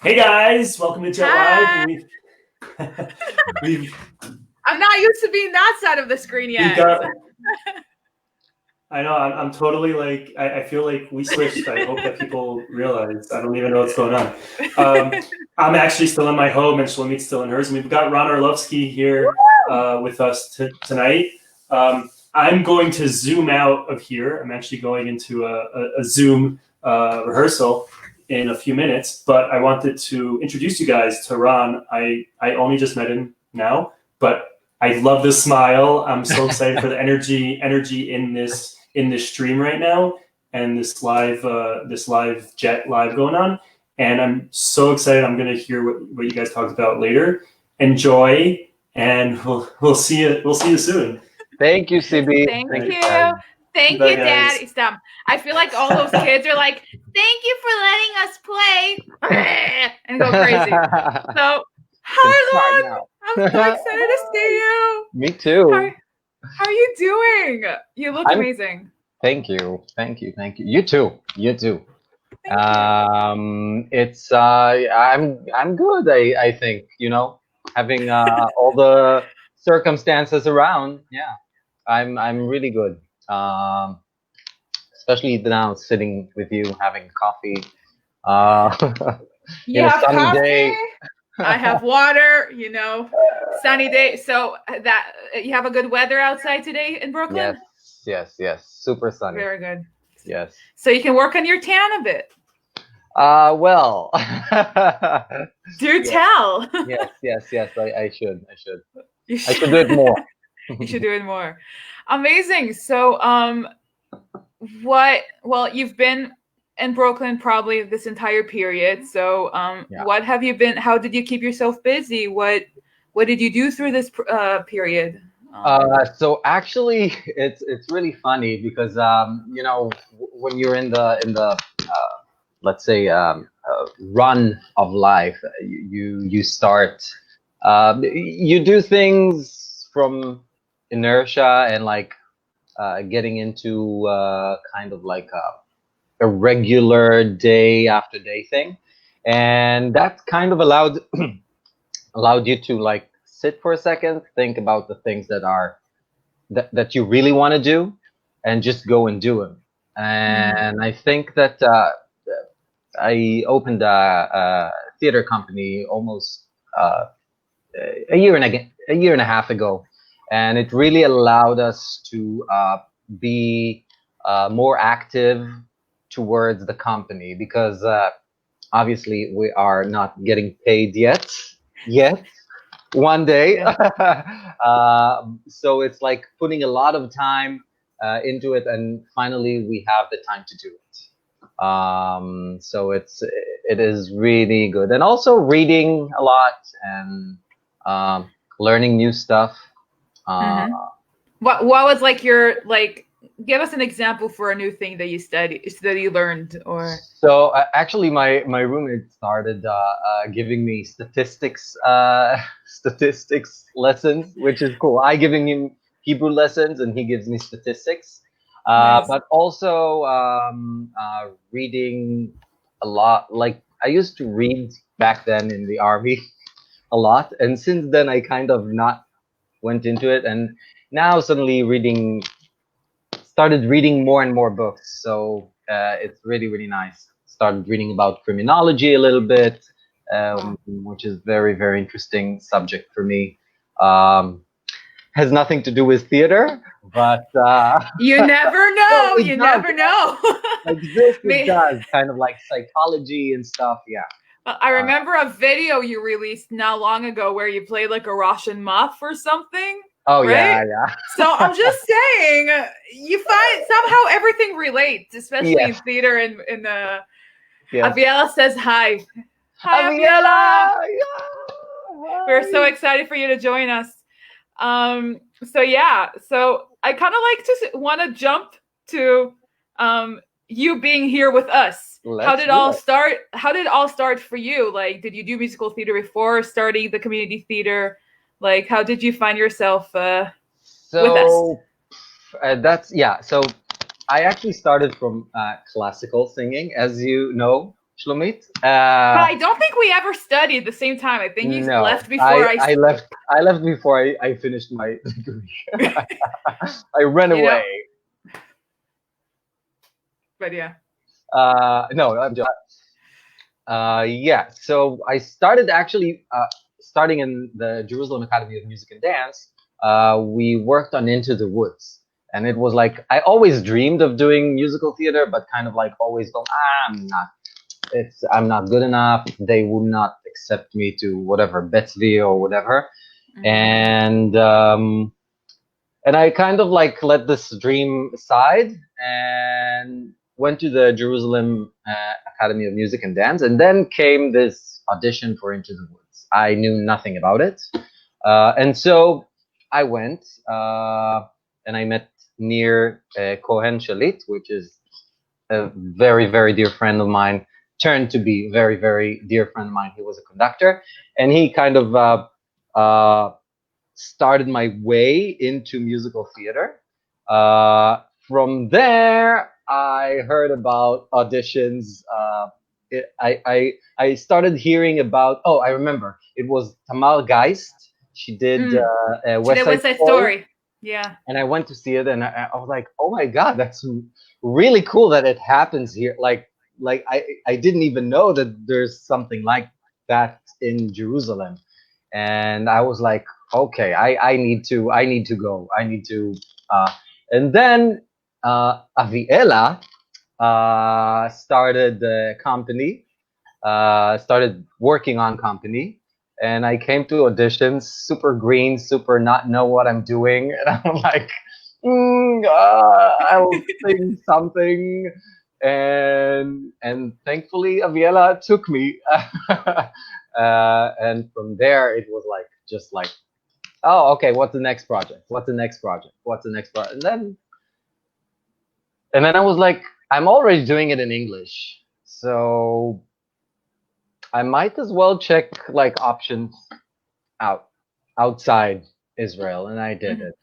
Hey guys, welcome to Jet Hi. Live. We've I'm not used to being that side of the screen we yet. got. I know I'm totally like I feel like we switched. I hope that people realize. I don't even know what's going on. Um, I'm actually still in my home, and Shlomit's still in hers. And we've got Ron Orlovsky here with us tonight. I'm going to zoom out of here. I'm actually going into a Zoom rehearsal in a few minutes, but I wanted to introduce you guys to Ron. I only just met him now, but I love the smile. I'm so excited for the energy in this stream right now, and this live jet live going on. And I'm so excited. I'm gonna hear what you guys talked about later. Enjoy, and we'll see you. We'll see you soon. Thank you, CB. Thank Thank Right. you, you. guys. Thank Bye, you, Dad. guys. Stop. I feel like all those kids are like, thank you for letting us play and go crazy. So, Can start hi, Lon. I'm so now. excited to see you. Me How, too. how are you doing? You look I'm. amazing. Thank you. Thank you. Thank you. You too. You too. Thank you. It's. I'm good. I think having all the circumstances around. Yeah. I'm really good. Um, Especially now sitting with you having coffee. You In a have sunny coffee. day. I have water, sunny day. So that you have a good weather outside today in Yes, Brooklyn? yes, yes. Super sunny. Very good. Yes. So you can work on your tan a bit. Well. Do Yes, tell. yes. I should. I should. You I should do it more. should, you should do it more. Amazing. So well, you've been in Brooklyn probably this entire period. So Yeah. what have you been, how did you keep yourself busy? What did you do through this period? So actually, it's really funny because when you're in the let's say run of life, you start you do things from inertia and like getting into kind of like a regular day after day thing, and that kind of allowed you to like sit for a second, think about the things that you really want to do, and just go and do them. And I think that I opened a theater company almost uh, a year and a half ago, and it really allowed us to be more active towards the company because obviously we are not getting paid yet. One day. Yeah. So it's like putting a lot of time into it, and finally we have the time to do it. So it is really good, and also reading a lot and learning new stuff. Uh, Mm-hmm. What was like your like? Give us an example for a new thing that you learned, or so actually, my roommate started giving me statistics statistics lessons, which is cool. I giving him Hebrew lessons, and he gives me statistics. nice. But also reading a lot. Like I used to read back then in the army a lot, and since then I kind of not went into it, and now suddenly started reading more and more books. So it's really nice. Started reading about criminology a little bit, Wow. which is very interesting subject for me. Um, has nothing to do with theater, but You never no, know. it You does. never know. Like this, it Me, does kind of like psychology and stuff. Yeah. I remember a video you released not long ago where you played like a Russian muff or something, Oh right? yeah. So I'm just saying, you find somehow everything relates, especially in Yes. theater. And in the Yes. Aviela says hi. Hi, Aviela. Aviela! Yeah! We're so Hi! excited for you to join us. So yeah, so I kind of like to want to jump to you being here with us. How Let's did do all it. start? How did it all start for you? Like, did you do musical theater before starting the community theater? Like, how did you find yourself with us? So that's yeah. So I actually started from classical singing, as you know, Shlomit. But I don't think we ever studied at the same time. I think you No, left before I left. I left before I finished my degree. I ran You know- away. But yeah. No, I'm joking. Yeah, so I started actually starting in the Jerusalem Academy of Music and Dance. We worked on Into the Woods, and it was like I always dreamed of doing musical theater, but kind of like always go, I'm not good enough. They would not accept me to whatever Betzvi or whatever, and I kind of like let this dream aside and went to the Jerusalem Academy of Music and Dance, and then came this audition for Into the Woods. I knew nothing about it, and so I went and I met near Kohen Shalit, which is a very, very dear friend of mine, turned to be a very, very dear friend of mine. He was a conductor, and he kind of started my way into musical theater. From there, I heard about auditions. I started hearing about. Oh, I remember. It was Tamar Geist. She did West Side Story. Yeah. And I went to see it, and I was like, "Oh my God, that's really cool that it happens here!" Like I didn't even know that there's something like that in Jerusalem, and I was like, "Okay, I need to go. I need to." And then Aviela started the company, started working on company. And I came to auditions, super green, super not know what I'm doing, and I'm like, I'll sing something, and thankfully Aviela took me, and from there it was like just like, oh, okay, what's the next project? What's the next project? What's the next project? And then I was like, I'm already doing it in English, so I might as well check like options outside Israel, and I did it.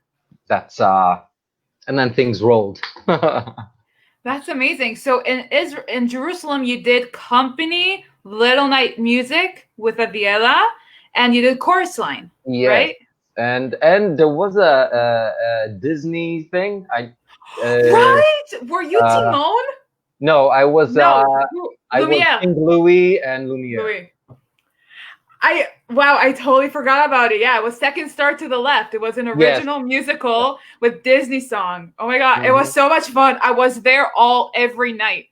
That's and then things rolled. That's amazing. So in Jerusalem, you did company, Little Night Music with Aviela, and you did chorus line, Yes. right? And there was a Disney thing. Right? Were you Timon? No, I was. I was Lumiere. King Louis and Lumiere. Louis. I totally forgot about it. Yeah, it was Second Star to the Left. It was an original musical with Disney song. Oh my God, it was so much fun. I was there every night.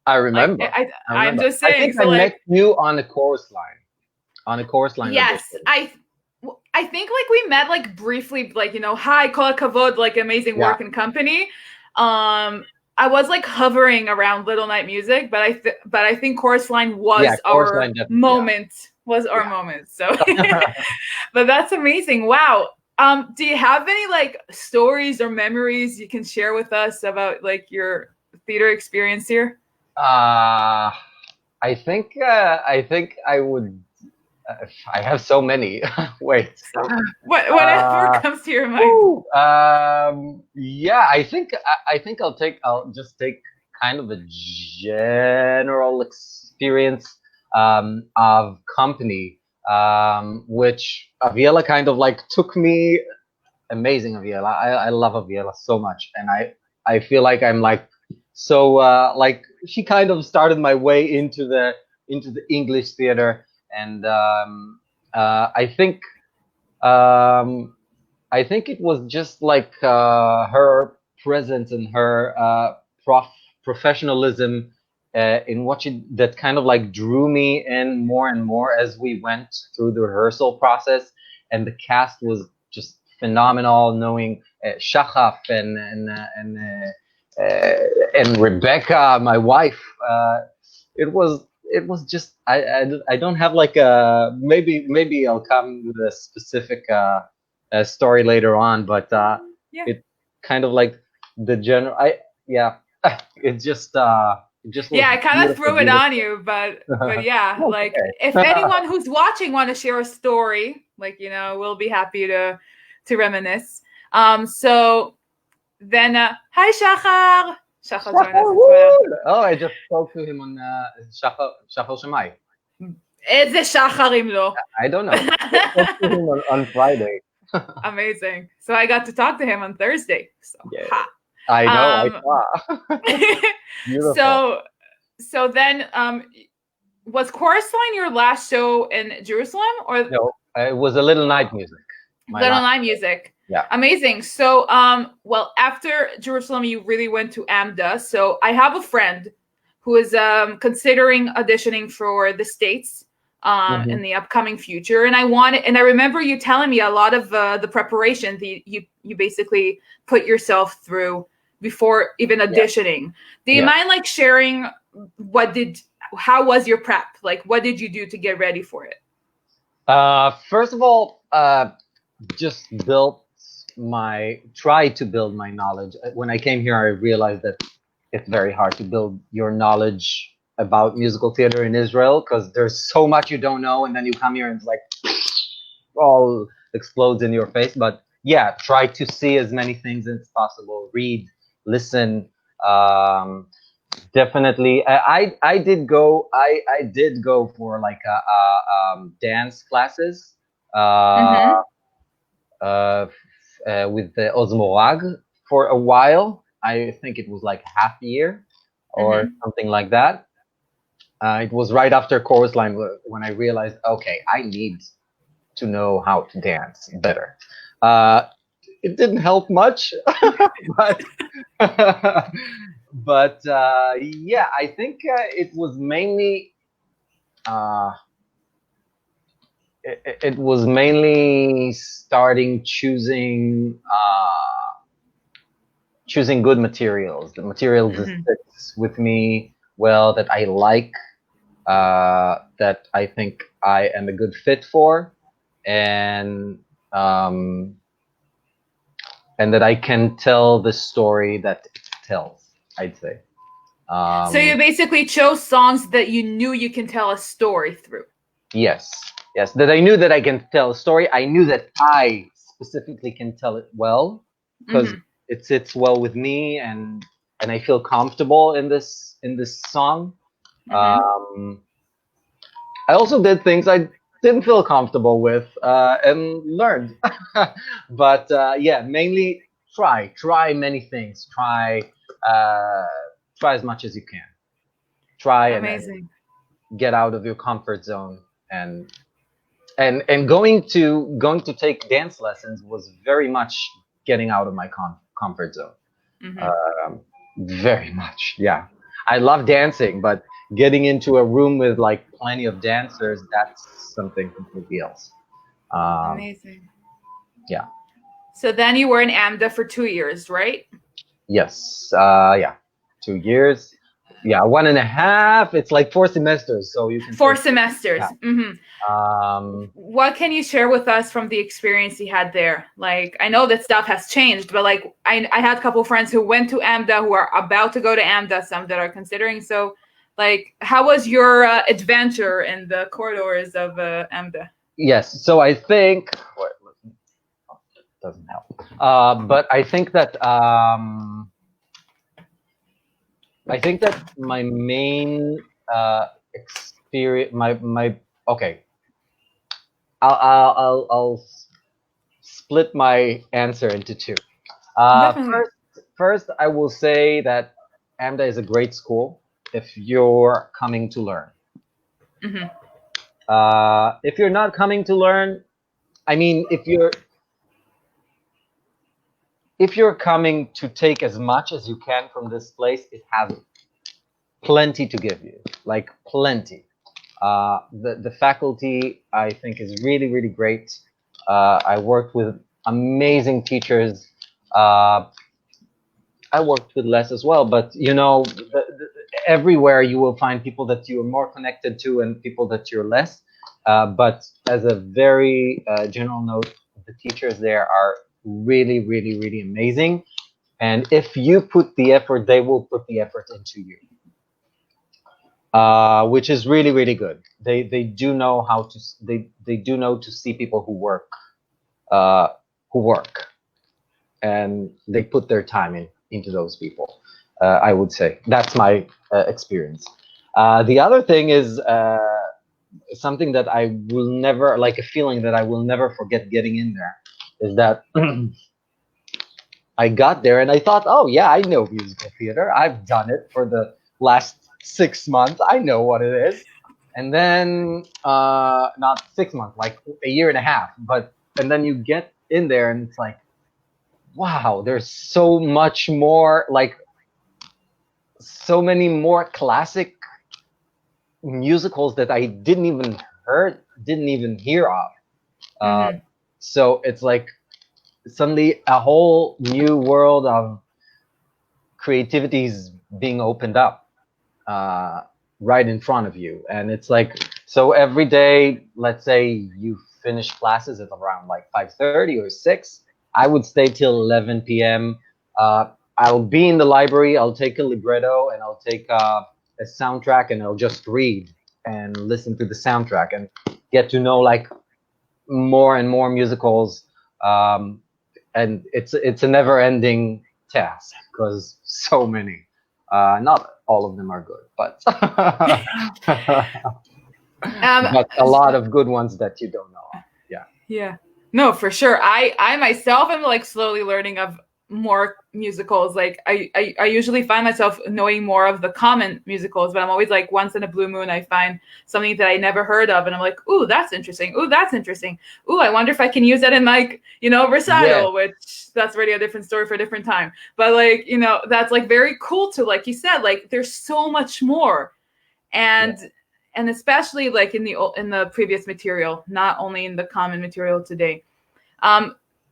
I remember. Like, I'm just saying. I think I met you on a chorus line. Yes, I think like we met like briefly, like, you know, hi, kol kavod, like amazing work and company. I was like hovering around Little Night Music, but I think chorus line was our moment. Was our moment. So, but that's amazing. Wow. Do you have any like stories or memories you can share with us about like your theater experience here? I think I would. I have so many. Wait. Whatever comes to your mind. Yeah, I think I'll just take kind of a general experience of company, which Aviela kind of like took me. Amazing Aviela. I love Aviela so much, and I feel like I'm like so like she kind of started my way into the English theater. And I think it was just like her presence and her professionalism in what that kind of like drew me in more and more as we went through the rehearsal process, and the cast was just phenomenal. Knowing Shachaf and Rebecca, my wife, it was just I don't have like a maybe I'll come with a specific story later on, but it kind of like the general it just I kind of threw it on you, but yeah, like if anyone who's watching want to share a story, like, you know, we'll be happy to reminisce. So then hi Shachar. Shachar joined us as well. Oh, I just spoke to him on Shachar Shemai. איזה שחר אם לא. I don't know. I spoke to him on Friday. Amazing. So I got to talk to him on Thursday. So, Yeah. ha. I know. I saw. So then, was Chorus Line your last show in Jerusalem, or No, it was a Little Night Music. Little Night Music? Yeah. Amazing. So, well, after Jerusalem, you really went to AMDA. So I have a friend who is considering auditioning for the States in the upcoming future, and I remember you telling me a lot of the preparation that you basically put yourself through before even auditioning. Do you mind like sharing how was your prep? Like, what did you do to get ready for it? First of all, just tried to build my knowledge. When I came here, I realized that it's very hard to build your knowledge about musical theater in Israel because there's so much you don't know, and then you come here and it's like all explodes in your face. But yeah, try to see as many things as possible, read, listen. Definitely, I did go for like dance classes with the Ozmorag for a while. I think it was like half a year or something like that. It was right after Chorus Line when I realized, okay, I need to know how to dance better. It didn't help much, but yeah, I think it was mainly it was mainly starting choosing good materials, the materials that fits with me well, that I like, that I think I am a good fit for, and that I can tell the story that it tells, I'd say. So you basically chose songs that you knew you can tell a story through. Yes, that I knew that I can tell a story. I knew that I specifically can tell it well because it sits well with me, and I feel comfortable in this song. I also did things I didn't feel comfortable with and learned. But yeah, mainly try many things. Try as much as you can. Try and get out of your comfort zone, and going to take dance lessons was very much getting out of my comfort zone. Very much, yeah. I love dancing, but getting into a room with like plenty of dancers, that's something completely else. Amazing. Yeah. So then you were in AMDA for 2 years, right? Yes. Yeah. 2 years. Yeah, 1.5. It's like 4 semesters, so you can. 4 semesters. Yeah. What can you share with us from the experience you had there? Like, I know that stuff has changed, but like, I had a couple of friends who went to AMDA, who are about to go to AMDA, some that are considering. So, like, how was your adventure in the corridors of AMDA? Yes. So I think. It doesn't help. But I think that. I think that my main experience, okay. I'll split my answer into two. First, I will say that AMDA is a great school if you're coming to learn. If you're not coming to learn, I mean, if you're coming to take as much as you can from this place, it has plenty to give you, like plenty. The faculty, I think, is really, really great. I worked with amazing teachers. I worked with less as well, but you know, everywhere you will find people that you are more connected to and people that you're less. But as a very general note, the teachers there are really, really, really amazing. And if you put the effort, they will put the effort into you. Which is really, really good. They do know how to they do know to see people who work, and they put their time into those people. I would say that's my experience. The other thing is something that I will never, like a feeling that I will never forget getting in there, is that I got there and I thought, oh yeah, I know musical theater. I've done it for the last 6 months. I know what it is. And then not 6 months, like a year and a half. And then you get in there and it's like, wow, there's so much more, like so many more classic musicals that I didn't even hear of. So it's like suddenly a whole new world of creativity is being opened up right in front of you. And it's like, so every day, let's say you finish classes at around like 5:30 or 6, I would stay till 11 p.m. I'll be in the library, I'll take a libretto and I'll take a soundtrack and I'll just read and listen to the soundtrack and get to know like more and more musicals. And it's a never-ending task because so many. Not all of them are good, but but a lot of good ones that you don't know. Yeah. No, for sure. I myself am like slowly learning of more musicals. Like I usually find myself knowing more of the common musicals, but I'm always like, once in a blue moon I find something that I never heard of and I'm like, ooh, that's interesting. Ooh, that's interesting. Ooh, I wonder if I can use that in like, recital, which that's already a different story for a different time. But like, that's like very cool to, like you said, like there's so much more. And especially like in the previous material, not only in the common material today.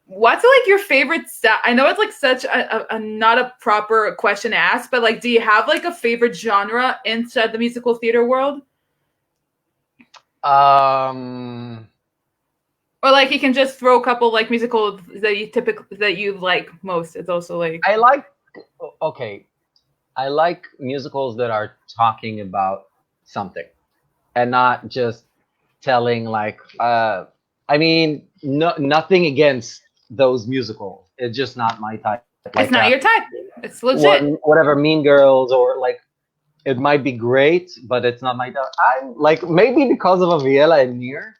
What's like your favorite I know it's like such a not a proper question to ask, but like, do you have like a favorite genre inside the musical theater world? Or like you can just throw a couple like musicals that you like most. It's also like I like musicals that are talking about something and not just telling like nothing against those musicals. It's just not my type. It's not your type. It's legit. Whatever, Mean Girls, or like, it might be great, but it's not my type. I'm like, maybe because of Aviela and Nir,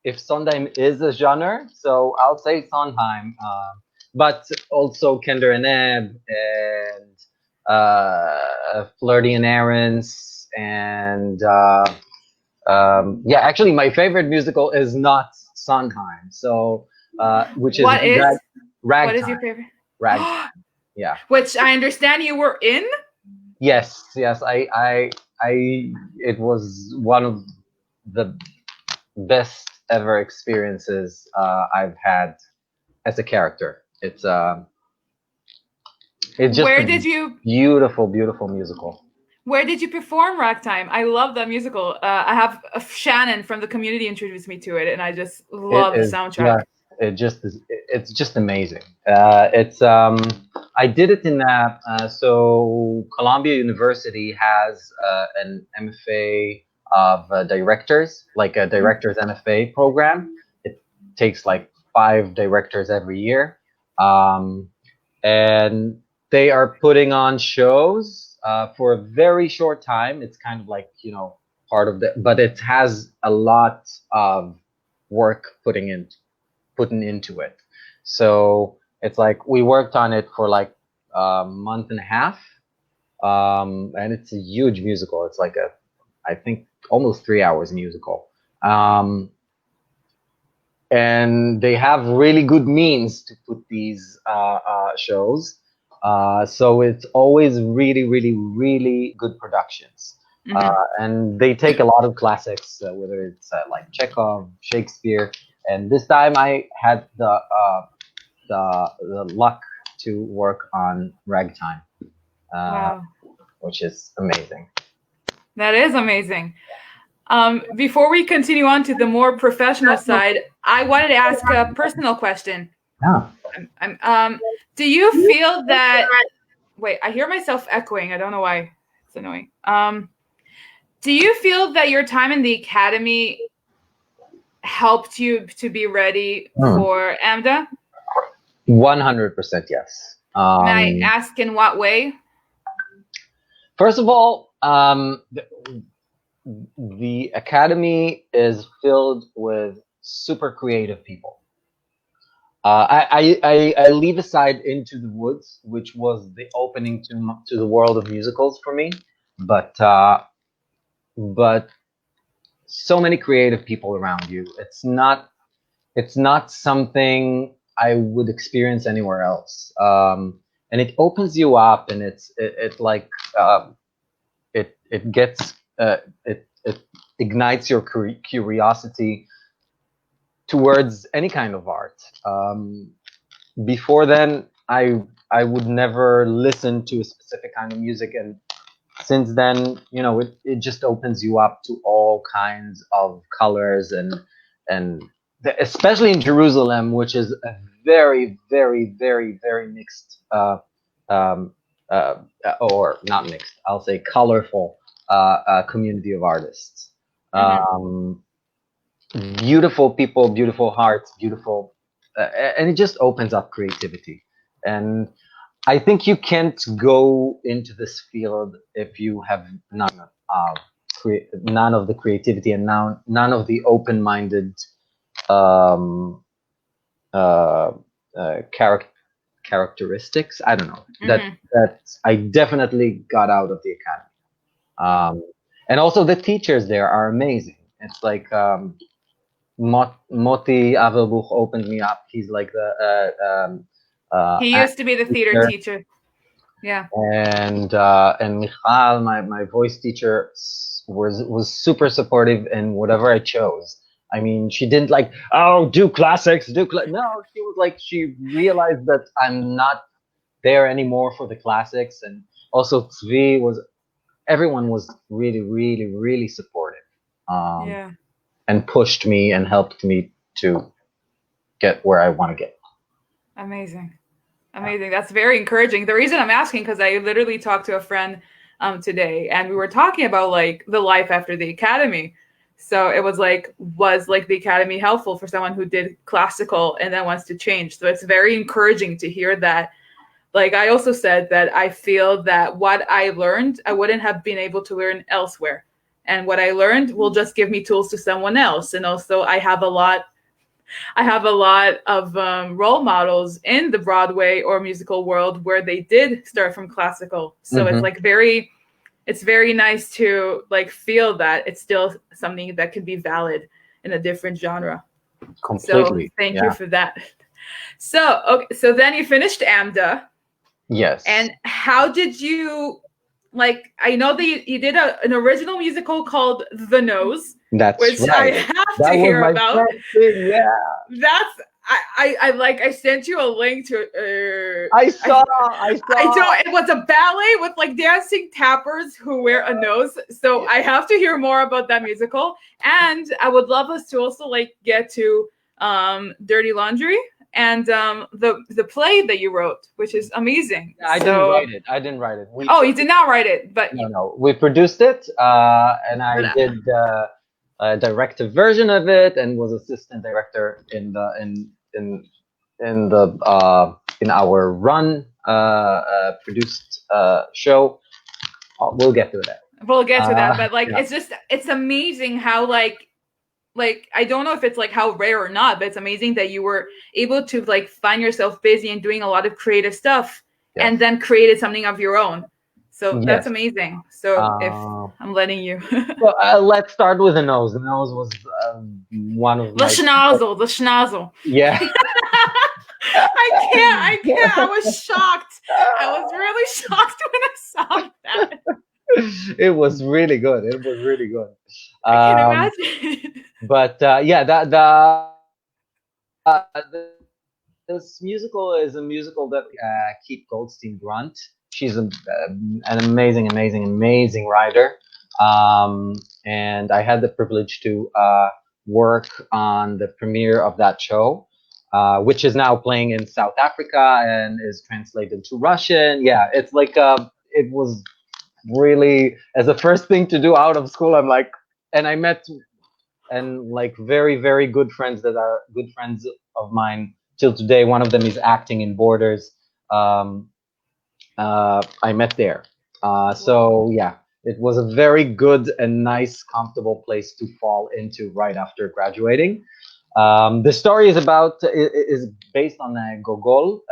if Sondheim is a genre, so I'll say Sondheim, but also Kender and Ebb and Flirty and Errands, and actually my favorite musical is not Sondheim, so which is Ragtime. What is your favorite? Ragtime. Yeah. Which I understand you were in? Yes. I it was one of the best ever experiences I've had as a character. It's just beautiful musical. Where did you perform Ragtime? I love that musical. I have Shannon from the community introduced me to it, and I just love the soundtrack. Yeah, it's just amazing. I did it in so Columbia University has an MFA of directors, like a director's MFA program. It takes like 5 directors every year, and they are putting on shows for a very short time. It's kind of like, part of but it has a lot of work putting into it. So it's like we worked on it for like a month and a half, and it's a huge musical. It's like I think almost 3 hours musical, and they have really good means to put these shows. So it's always really, really, really good productions. And they take a lot of classics, whether it's like Chekhov, Shakespeare. And this time I had the luck to work on Ragtime, wow. Which is amazing. That is amazing. Before we continue on to the more professional side, I wanted to ask a personal question. Yeah. Do you feel that? Wait, I hear myself echoing. I don't know why. It's annoying. Do you feel that your time in the academy helped you to be ready for AMDA? 100% yes. May I ask in what way? First of all, the academy is filled with super creative people. I leave aside Into the Woods, which was the opening to the world of musicals for me, but so many creative people around you. It's not something I would experience anywhere else. And it opens you up, and it like it gets it ignites your curiosity towards any kind of art. Before then, I would never listen to a specific kind of music, and since then, it just opens you up to all kinds of colors and especially in Jerusalem, which is a very, very, very, very mixed, or not mixed, I'll say colorful community of artists. Beautiful people, beautiful hearts, beautiful, and it just opens up creativity. And I think you can't go into this field if you have none of the creativity and none of the open-minded characteristics. I don't know, that I definitely got out of the academy. And also the teachers there are amazing. It's like Moti Avelbuch opened me up. He's like the he used to be the theater teacher. Yeah. And Michal, my voice teacher, was super supportive in whatever I chose. I mean, she didn't like, oh, do classics, no. She was like, she realized that I'm not there anymore for the classics, and also Tzvi everyone was really, really, really supportive. And pushed me and helped me to get where I want to get. Amazing. That's very encouraging. The reason I'm asking, because I literally talked to a friend today, and we were talking about like the life after the academy. So it was like the academy helpful for someone who did classical and then wants to change? So it's very encouraging to hear that. Like I also said that I feel that what I learned, I wouldn't have been able to learn elsewhere. And what I learned will just give me tools to someone else. And also I have a lot of role models in the Broadway or musical world where they did start from classical. So it's like it's very nice to like feel that it's still something that can be valid in a different genre. Completely. So thank you for that. So, okay, so then you finished AMDA. Yes. And how did you, like, I know that you did an original musical called The Nose. That's which right. I have to hear about. Yeah. That's I sent you a link to. I saw. It was a ballet with like dancing tappers who wear a nose. So I have to hear more about that musical, and I would love us to also like get to Dirty Laundry and the play that you wrote, which is amazing. I didn't write it. You did not write it, but no. We produced it, and I did a directive version of it, and was assistant director in our run produced show. We'll get to that. We'll get to that, but like it's amazing how like I don't know if it's like how rare or not, but it's amazing that you were able to like find yourself busy and doing a lot of creative stuff, and then created something of your own. So that's amazing. So if I'm letting you. Well, let's start with the nose. The nose was one of the schnozzle. Yeah. I can't. I was shocked. I was really shocked when I saw that. It was really good. I can imagine. But this musical is a musical that Keith Goldstein-Brunt. She's an amazing writer, and I had the privilege to work on the premiere of that show, which is now playing in South Africa and is translated to Russian. Yeah, it's like it was really, as the first thing to do out of school. I'm like, and I met and like very, very good friends that are good friends of mine till today. One of them is acting in Borders. um, I met there. So yeah, it was a very good and nice, comfortable place to fall into right after graduating. The story is based on a Gogol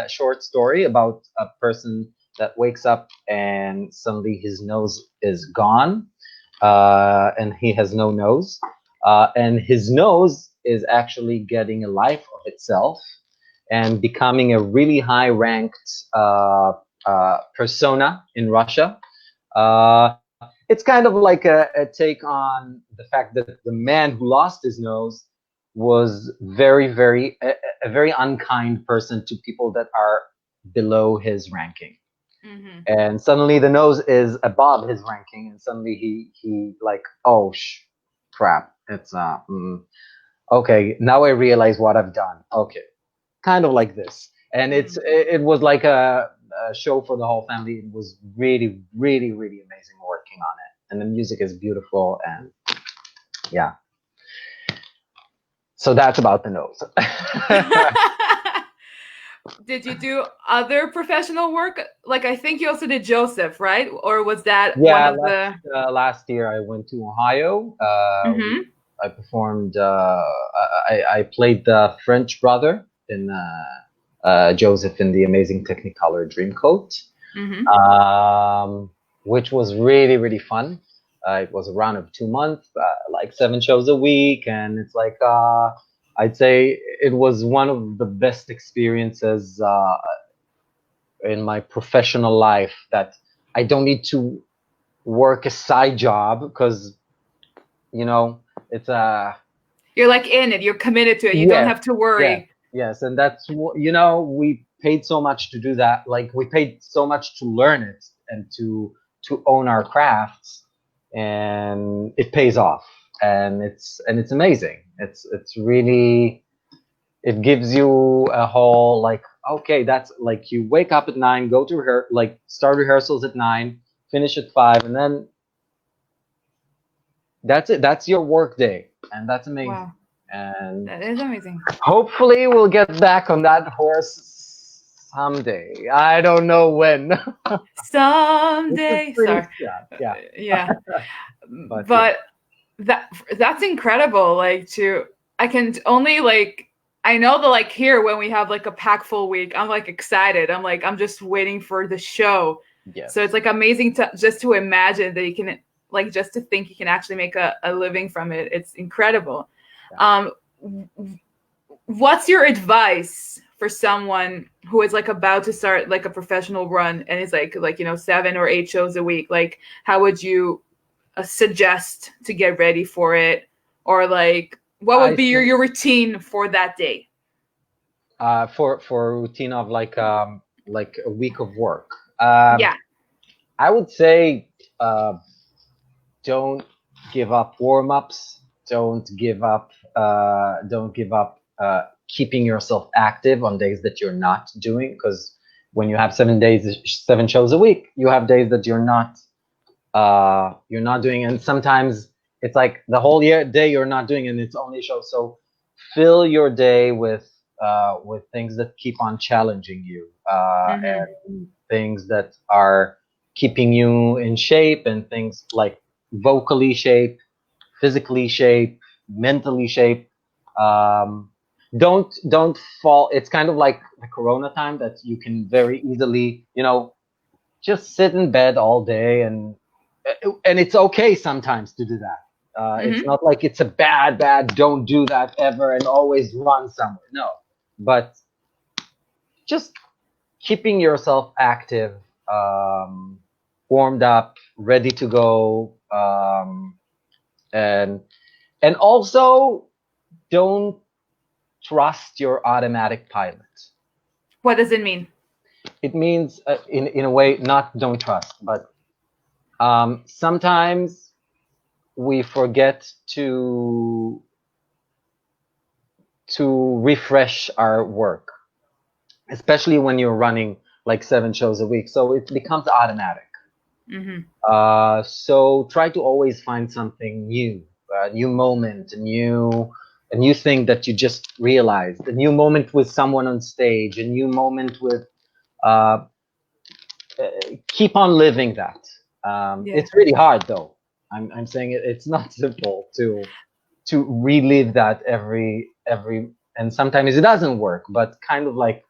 short story about a person that wakes up and suddenly his nose is gone, and he has no nose, and his nose is actually getting a life of itself and becoming a really high ranked persona in Russia. It's kind of like a take on the fact that the man who lost his nose was a very unkind person to people that are below his ranking. Mm-hmm. And suddenly the nose is above his ranking, and suddenly he like, oh crap, it's okay, now I realize what I've done. Okay, kind of like this, and it was like a show for the whole family. It was really really amazing working on it, and the music is beautiful, and yeah, so that's about the nose. Did you do other professional work? Like, I think you also did Joseph, right? Or was that Yeah, one of the last year I went to Ohio. Mhm. I performed. I played the French brother in Joseph in the Amazing Technicolor Dreamcoat, Mhm. which was really really fun. It was a run of 2 months, like 7 shows a week, and it's like I'd say it was one of the best experiences in my professional life. That I don't need to work a side job because it's a You're like in it. You're committed to it. You don't yes, have to yes, worry. yes, and that's what we paid so much to do that. Like we paid so much to learn it and to own our crafts, and it pays off, and it's amazing. It's really, it gives you a whole, like, okay, that's like you wake up at 9, go to like start rehearsals at 9, finish at 5, and then that's it. That's your work day, and that's amazing. Wow, And that is amazing. hopefully we'll get back on that horse someday. I don't know when. Someday. It's pretty Sorry. sad. Yeah. Yeah. But But that's incredible. Like I can only like I know that like here when we have like a pack full week, I'm like excited. I'm just waiting for the show. yes. So it's like amazing to just to imagine that you can like just to think you can actually make a living from it. It's incredible. Yeah. What's your advice for someone who is like about to start like a professional run and is like 7 or 8 shows a week? Like how would you suggest to get ready for it, or like what would be your routine for that day? For a routine of like a week of work. Yeah. I would say don't give up warm-ups. Don't give up. Keeping yourself active on days that you're not doing, because when you have 7 shows a week, you have days that you're not doing, and sometimes it's like the whole day you're not doing, and it's only a show. So fill your day with things that keep on challenging you, and things that are keeping you in shape, and things like vocally shape, physically shape, mentally shape. Don't fall. It's kind of like the corona time that you can very easily just sit in bed all day, and it's okay sometimes to do that. It's not like it's a bad don't do that ever and always run somewhere. No, but just keeping yourself active, warmed up, ready to go, and also don't trust your automatic pilot. What does it mean? It means in a way, not don't trust, but sometimes we forget to refresh our work, especially when you're running like 7 shows a week. So it becomes automatic. So try to always find something new, a new moment, a new thing that you just realized, a new moment with someone on stage, a new moment with uh, keep on living that. It's really hard though. I'm saying it's not simple to relive that every, and sometimes it doesn't work, but kind of like,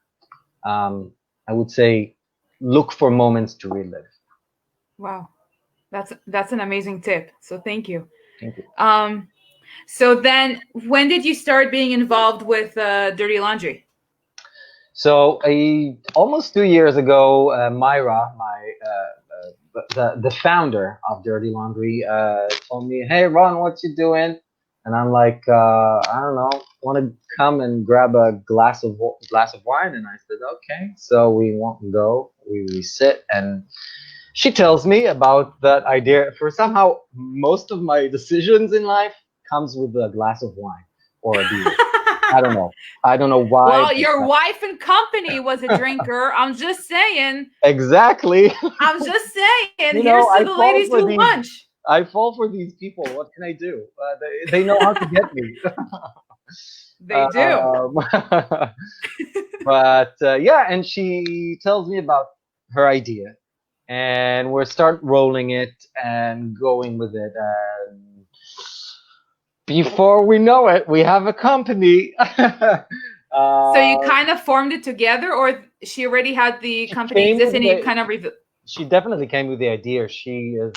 I would say, look for moments to relive. Wow, that's an amazing tip. So thank you. Thank you. So then, when did you start being involved with Dirty Laundry? So almost 2 years ago, Myra, the founder of Dirty Laundry, told me, "Hey, Ron, what you doing?" And I'm like, "I don't know, want to come and grab a glass of wine?" And I said, "Okay." So we won't go. We sit, and she tells me about that idea. For somehow, most of my decisions in life comes with a glass of wine or a beer. I don't know. I don't know why. Well, your wife and company was a drinker. I'm just saying. Exactly. I'm just saying. You Here's know, to the ladies who lunch. I fall for these people. What can I do? They know how to get me. They do. But yeah, and she tells me about her idea, and we'll start rolling it and going with it. And before we know it, we have a company. So you kind of formed it together, or she already had the company exist and you kind of She definitely came with the idea. She is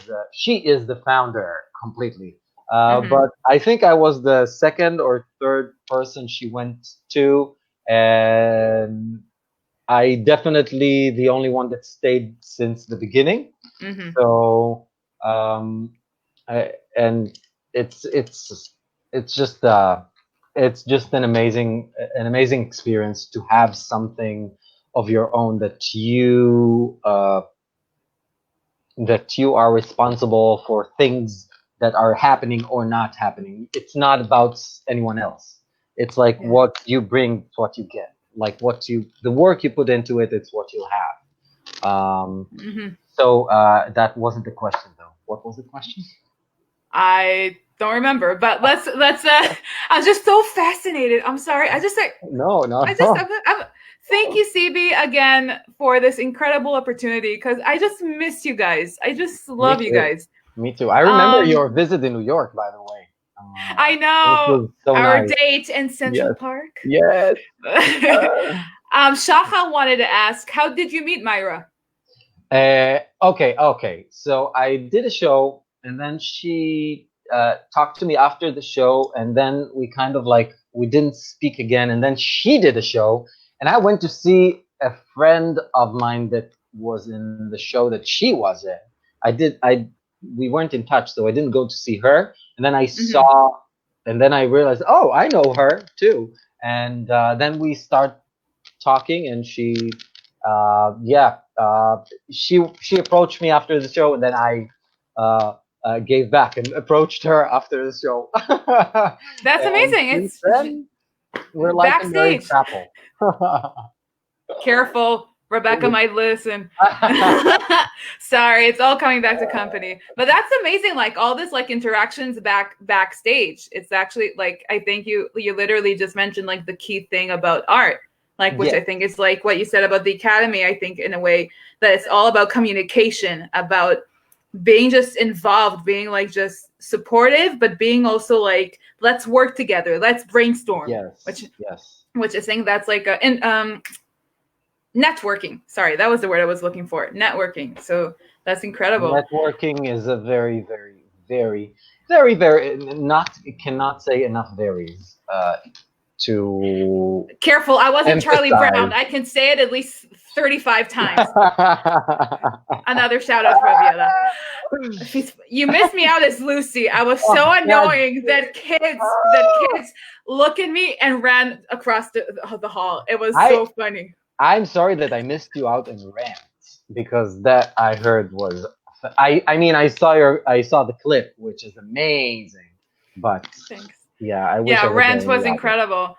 the founder completely. But I think I was the second or third person she went to, and I definitely the only one that stayed since the beginning. So and it's just an amazing experience to have something of your own that you are responsible for things that are happening or not happening. It's not about anyone else. It's like what you bring, what you get. Like the work you put into it, it's what you'll have. So that wasn't the question though. What was the question? I don't remember, but let's I'm just so fascinated. I'm sorry. No. Thank you, CB, again for this incredible opportunity, because I just miss you guys. I just love you guys. Me too. I remember your visit in New York, by the way. I know. So our nice. Date in Central Park. Yes. Shaha wanted to ask, how did you meet Myra? Okay. So I did a show, and then she talked to me after the show, and then we kind of like, we didn't speak again, and then she did a show, and I went to see a friend of mine that was in the show that she was in. We weren't in touch, so I didn't go to see her, and then I saw, and then I realized, oh, I know her too, and then we start talking, and she approached me after the show, and then I gave back and approached her after the show. That's amazing. We're like a married couple. Careful, Rebecca might listen. Sorry, it's all coming back to company. But that's amazing. Like all this like interactions backstage. It's actually like, I think you literally just mentioned like the key thing about art. Like, which I think is like what you said about the academy. I think in a way that it's all about communication, about being just involved, being like just supportive, but being also like, let's work together, let's brainstorm. Which I think that's like networking. Sorry, that was the word I was looking for. Networking. So that's incredible. Networking is a very, very, very, very, very cannot say enough varies. To careful, I wasn't Charlie Brown. I can say it at least 35 times. Another shout out for Aviela. You missed me out as Lucy. I was so annoying that kids look at me and ran across the hall. It was so funny. I'm sorry that I missed you out and ran, because that I heard was I mean I saw the clip, which is amazing, but thanks. Yeah, I wish. Yeah, Rent was incredible.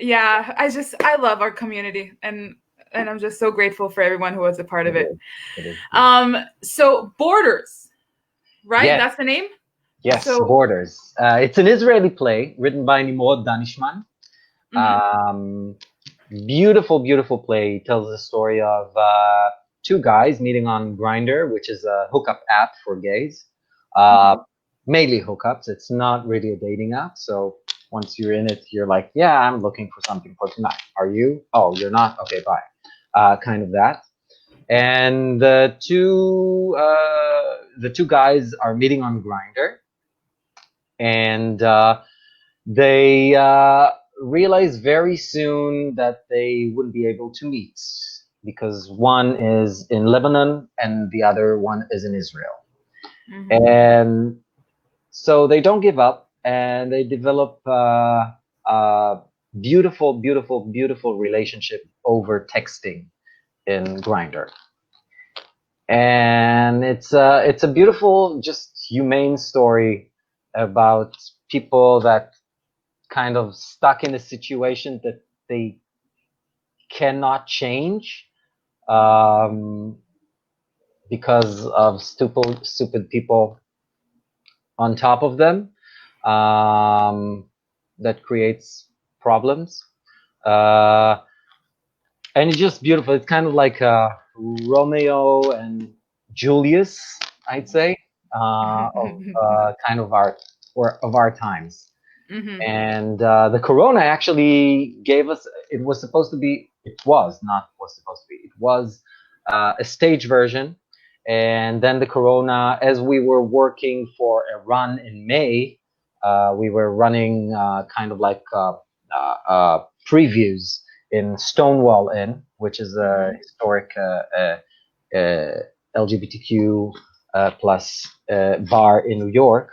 Yeah, I love our community, and I'm just so grateful for everyone who was a part of it. So Borders, right? Yes. That's the name? Yes, so, Borders. It's an Israeli play written by Nimrod Danishman. Beautiful, beautiful play. It tells the story of two guys meeting on Grindr, which is a hookup app for gays. Mainly hookups. It's not really a dating app. So once you're in it, you're like, yeah, I'm looking for something for tonight. Are you? Oh, you're not? Okay, bye. Kind of that. And the two guys are meeting on Grindr, and they realize very soon that they wouldn't be able to meet because one is in Lebanon and the other one is in Israel. And so they don't give up, and they develop a beautiful, beautiful, beautiful relationship over texting in Grindr. And it's a beautiful, just humane story about people that kind of stuck in a situation that they cannot change because of stupid people on top of them, that creates problems. And it's just beautiful. It's kind of like Romeo and Julius, I'd say, of kind of our times. And the Corona actually gave us. It was supposed to be. It was not was supposed to be. It was a stage version. And then the Corona, as we were working for a run in May, we were running kind of like previews in Stonewall Inn, which is a historic LGBTQ plus bar in New York.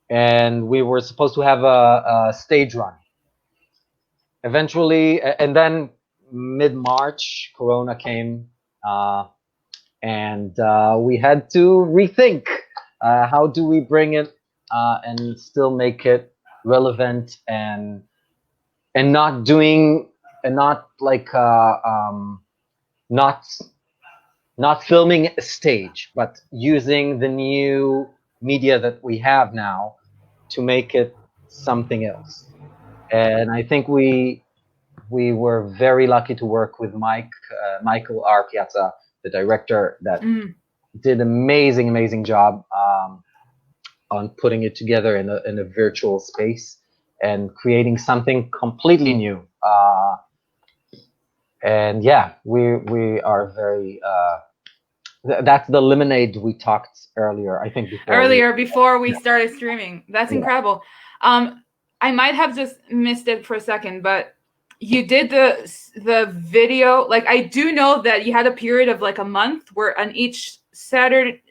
And we were supposed to have a stage run. Eventually, and then mid-March, Corona came, and we had to rethink how do we bring it and still make it relevant and not doing and not like not filming a stage, but using the new media that we have now to make it something else. And I think we were very lucky to work with Michael R. Piazza, the director, that did amazing job on putting it together in a virtual space and creating something completely new. And yeah, we are very. That's the lemonade we talked earlier. I think before we started streaming. That's incredible. I might have just missed it for a second, but you did the video. Like, I do know that you had a period of like a month where on each Saturday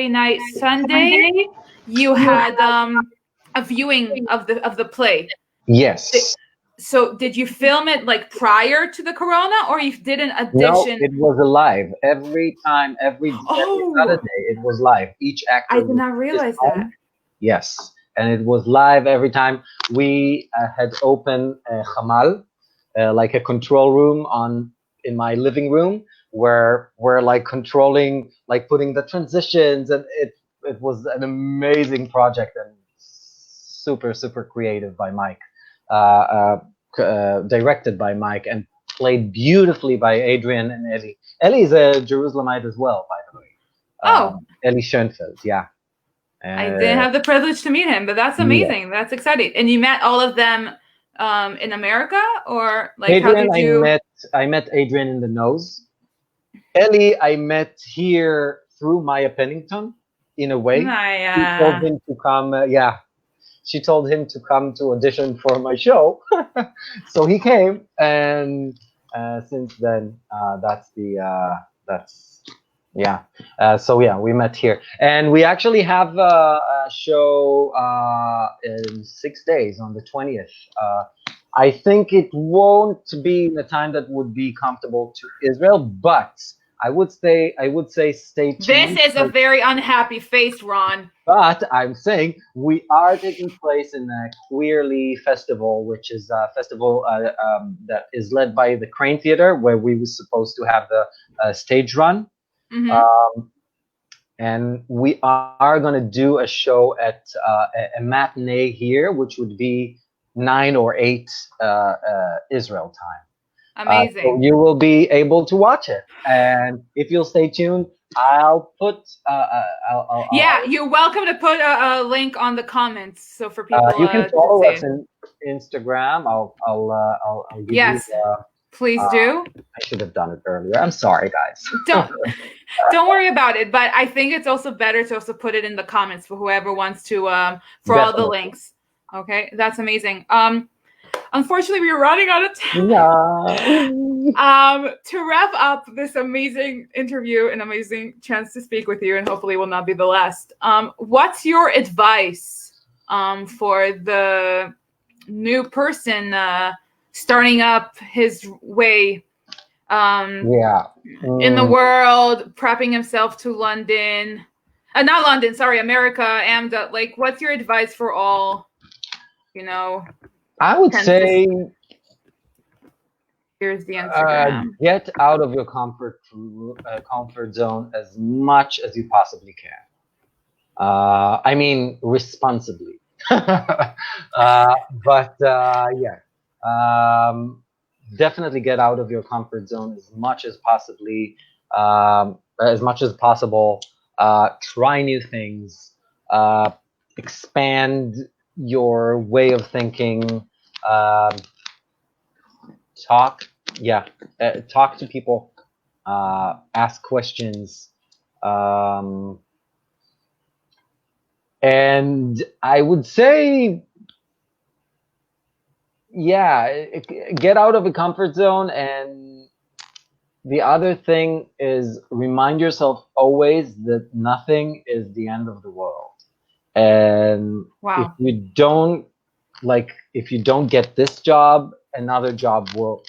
night, Sunday, you had a viewing of the play. Yes. So did you film it like prior to the Corona, or you did an audition? No, it was live. Every time, every Saturday, it was live. Each actor. I did not realize that. Yes, and it was live every time. We had opened a Hamal, like a control room in my living room, where we're like controlling, like putting the transitions, and it was an amazing project and super creative by Mike. Directed by Mike and played beautifully by Adrian and Ellie. Ellie is a Jerusalemite as well, by the way. Ellie Schoenfeld, yeah. I didn't have the privilege to meet him, but that's amazing. Yeah. That's exciting. And you met all of them in America, or like Adrian, how did you? I met Adrian in the nose. Ellie, I met here through Maya Pennington, in a way. She told him to come. She told him to come to audition for my show. So he came, and since then, so we met here. And we actually have a show in 6 days on the 20th. I think it won't be in a time that would be comfortable to Israel, but I would say stay tuned. This is a very unhappy face, Ron. But I'm saying we are taking place in a Queerly Festival, which is a festival that is led by the Crane Theater, where we were supposed to have the stage run. And we are going to do a show at a matinee here, which would be 9 or 8 Israel time. Amazing. So you will be able to watch it, and if you'll stay tuned, I'll put. Yeah, you're welcome to put a link on the comments, so for people you can to follow see. us in Instagram. I'll give Yes, you. please do. I should have done it earlier. I'm sorry, guys. Don't worry about it. But I think it's also better to also put it in the comments for whoever wants to for all the links. Okay, that's amazing. Unfortunately, we're running out of time. Yeah. To wrap up this amazing interview, an amazing chance to speak with you, and hopefully will not be the last. What's your advice for the new person starting up his way in the world, prepping himself to London? Not London, sorry, America, AMDA. Like, what's your advice for all, I would say, here's the Instagram. Get out of your comfort zone as much as you possibly can. I mean, responsibly. But yeah, definitely get out of your comfort zone as much as possible. Try new things. Expand your way of thinking. Talk to people, ask questions, and I would say, get out of a comfort zone. And the other thing is, remind yourself always that nothing is the end of the world. And if you don't get this job, another job will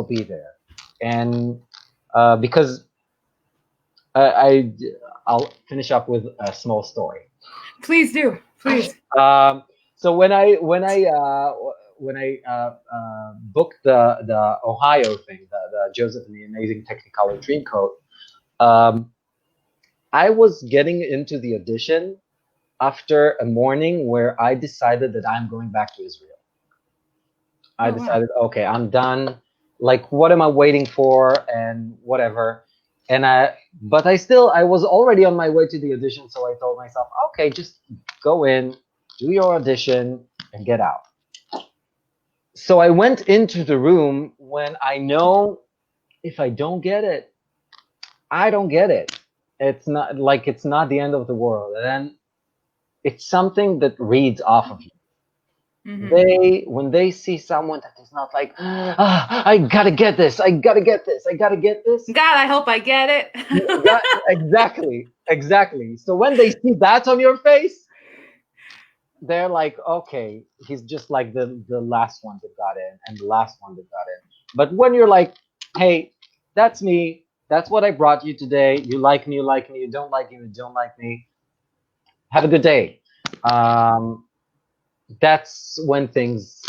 be there. And because I'll finish up with a small story. Please do, please. So when I booked the Ohio thing, the Joseph and the Amazing Technicolor Dreamcoat, I was getting into the audition after a morning where I decided that I'm going back to Israel. I decided, okay, I'm done. Like, what am I waiting for? And whatever. But I was already on my way to the audition, so I told myself, okay, just go in, do your audition, and get out. So I went into the room when I know if I don't get it, I don't get it. It's not the end of the world. And then it's something that reads off of you. Mm-hmm. When they see someone that is not like, I gotta get this, I gotta get this. God, I hope I get it. Exactly. So when they see that on your face, they're like, okay, he's just like the last one that got in and the last one that got in. But when you're like, hey, that's me, that's what I brought you today. You like me, you like me. You don't like me, you don't like me. Have a good day. That's when things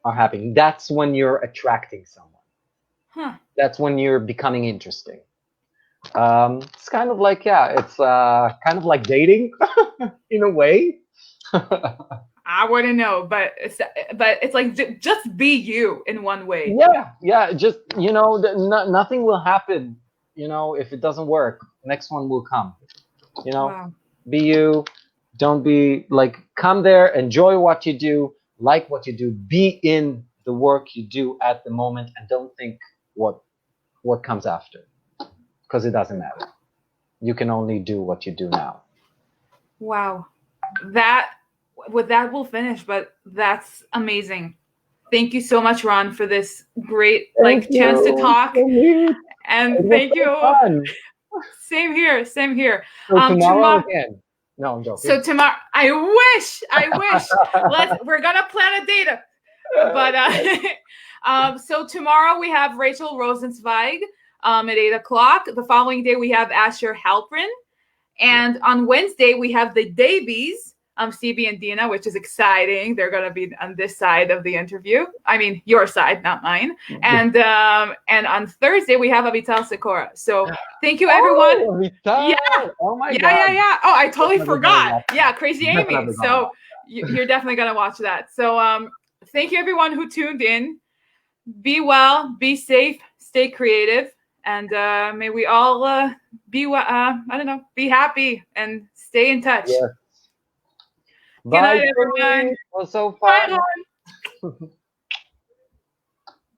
are happening. That's when you're attracting someone. That's when you're becoming interesting. It's kind of like, it's kind of like dating in a way. I wouldn't know, but it's like just be you in one way. Yeah. Just nothing will happen. If it doesn't work, next one will come. Wow. Be you. Don't be like, come there, enjoy what you do, like what you do, be in the work you do at the moment, and don't think what comes after, because it doesn't matter. You can only do what you do now. Wow. That we'll finish, but that's amazing. Thank you so much, Ron, for this great chance to talk. And thank you. Fun. Same here. So tomorrow again. No, I'm joking. So tomorrow, I wish. We're gonna plan a date. But so tomorrow we have Rachel Rosenzweig at 8:00. The following day we have Asher Halprin, and on Wednesday we have the Davies, CB and Dina, which is exciting. They're gonna be on this side of the interview. I mean, your side, not mine. And on Thursday we have Avital Sikora. So thank you, everyone. Yeah. Oh my God. Yeah. Oh, I totally forgot. Yeah, Crazy Amy. So you're definitely gonna watch that. So thank you everyone who tuned in. Be well, be safe, stay creative, and may we all be be happy and stay in touch. Yes. Good Bye, night, everyone. It was so Bye. fun.